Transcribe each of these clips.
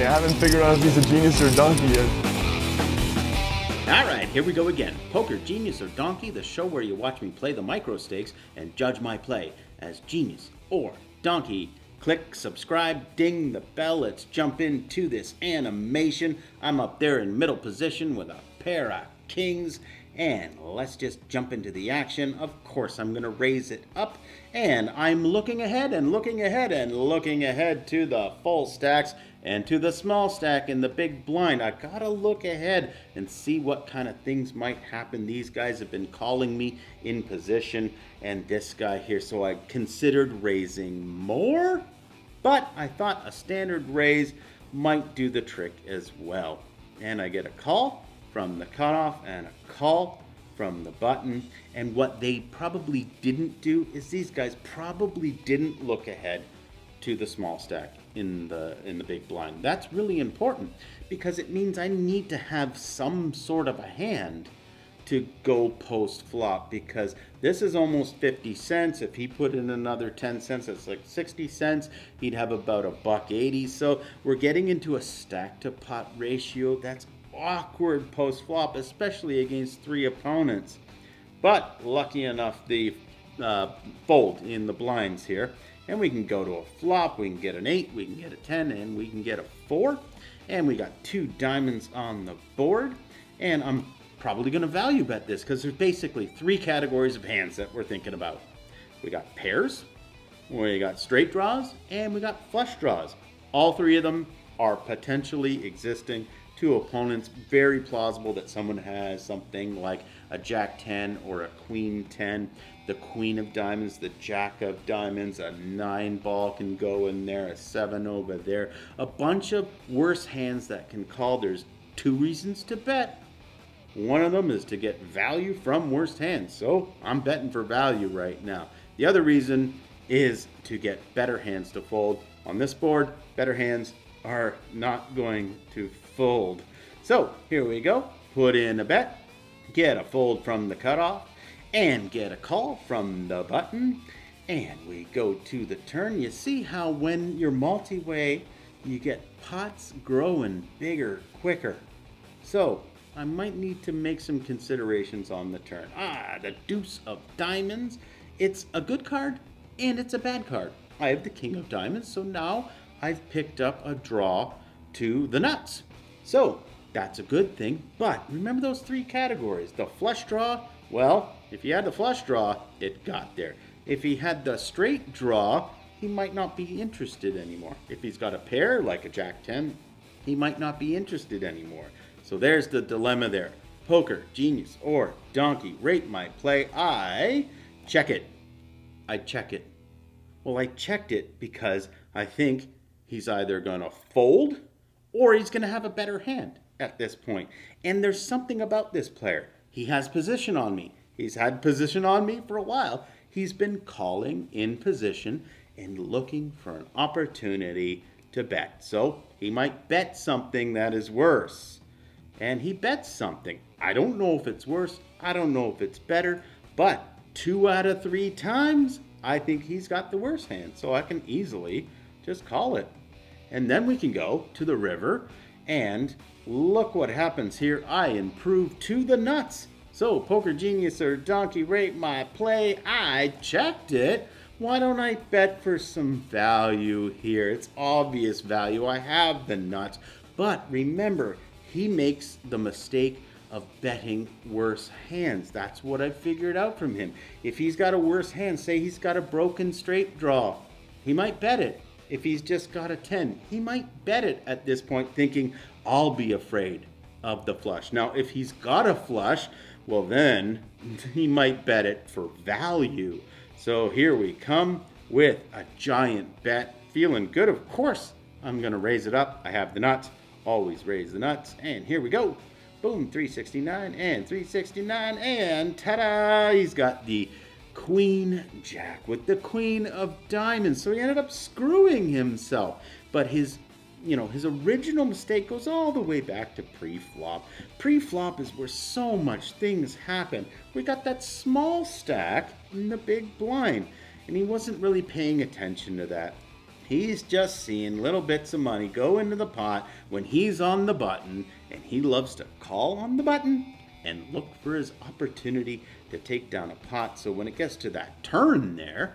me. I haven't figured out if he's a genius or a donkey yet. All right, here we go again. Poker, Genius, or Donkey, the show where you watch me play the micro stakes and judge my play as genius or donkey. Click subscribe, ding the bell. Let's jump into this animation. I'm up there in middle position with a pair of kings, and let's just jump into the action. Of course, I'm going to raise it up, and I'm looking ahead and looking ahead and looking ahead to the full stacks and to the small stack in the big blind. I gotta look ahead and see what kind of things might happen. These guys have been calling me in position, and this guy here, so I considered raising more, but I thought a standard raise might do the trick as well. And I get a call from the cutoff and a call from the button, and what they probably didn't do is these guys probably didn't look ahead to the small stack in the big blind. That's really important because it means I need to have some sort of a hand to go post flop, because this is almost 50 cents. If he put in another 10 cents, it's like 60 cents. He'd have about $1.80. So we're getting into a stack to pot ratio that's awkward post flop, especially against three opponents. But lucky enough, the fold in the blinds here, and we can go to a flop. We can get an 8, we can get a 10, and we can get a 4. And we got 2 diamonds on the board, and I'm probably going to value bet this because there's basically 3 categories of hands that we're thinking about. We got pairs, we got straight draws, and we got flush draws. All 3 of them are potentially existing to opponents. Very plausible that someone has something like a jack 10 or a queen 10, the queen of diamonds, the jack of diamonds, a 9 ball can go in there, a 7 over there, a bunch of worse hands that can call. There's 2 reasons to bet. One of them is to get value from worst hands, so I'm betting for value right now. The other reason is to get better hands to fold. On this board, better hands are not going to fold. So here we go. Put in a bet, get a fold from the cutoff, and get a call from the button. And we go to the turn. You see how when you're multi-way, you get pots growing bigger quicker. So I might need to make some considerations on the turn. The deuce of diamonds. It's a good card and it's a bad card. I have the king of diamonds, so now I've picked up a draw to the nuts. So that's a good thing, but remember those 3 categories. The flush draw, well, if he had the flush draw, it got there. If he had the straight draw, he might not be interested anymore. If he's got a pair, like a jack 10, he might not be interested anymore. So there's the dilemma there. Poker, genius, or donkey, rate my play. I check it. I check it. Well, I checked it because I think he's either going to fold or he's going to have a better hand at this point. And there's something about this player. He has position on me. He's had position on me for a while. He's been calling in position and looking for an opportunity to bet. So he might bet something that is worse. And he bets something. I don't know if it's worse. I don't know if it's better. But 2 out of 3 times, I think he's got the worst hand. So I can easily just call it. And then we can go to the river, and look what happens here. I improve to the nuts. So, poker, genius, or donkey, rate my play. I checked it. Why don't I bet for some value here? It's obvious value. I have the nuts. But remember, he makes the mistake of betting worse hands. That's what I figured out from him. If he's got a worse hand, say he's got a broken straight draw, he might bet it. If he's just got a 10, he might bet it at this point, thinking, I'll be afraid of the flush. Now, if he's got a flush, well then, he might bet it for value. So here we come with a giant bet. Feeling good, of course. I'm going to raise it up. I have the nuts. Always raise the nuts. And here we go. Boom, 369 and 369. And ta-da! He's got the Queen Jack with the Queen of Diamonds. So he ended up screwing himself. But his original mistake goes all the way back to pre-flop. Pre-flop is where so much things happen. We got that small stack in the big blind, and he wasn't really paying attention to that. He's just seeing little bits of money go into the pot when he's on the button, and he loves to call on the button and look for his opportunity to take down a pot. So when it gets to that turn there,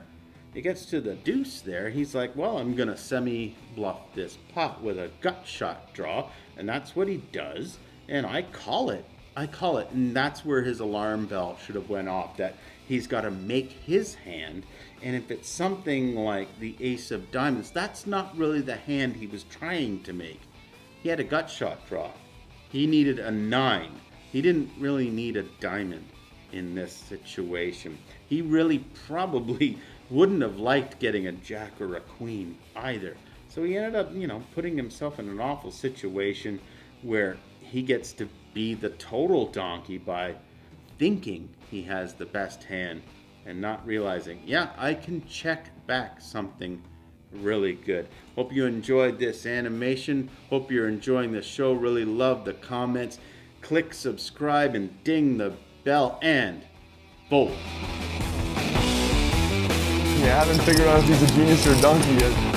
it gets to the deuce there, he's like, well, I'm going to semi-bluff this pot with a gut shot draw, and that's what he does, and I call it, and that's where his alarm bell should have went off, that he's got to make his hand, and if it's something like the ace of diamonds, that's not really the hand he was trying to make. He had a gut shot draw. He needed a 9. He didn't really need a diamond in this situation. He really probably wouldn't have liked getting a jack or a queen either. So he ended up, putting himself in an awful situation where he gets to be the total donkey by thinking he has the best hand and not realizing, yeah, I can check back something really good. Hope you enjoyed this animation. Hope you're enjoying the show. Really love the comments. Click subscribe and ding the bell and fold. Yeah, I haven't figured out if he's a genius or a donkey yet.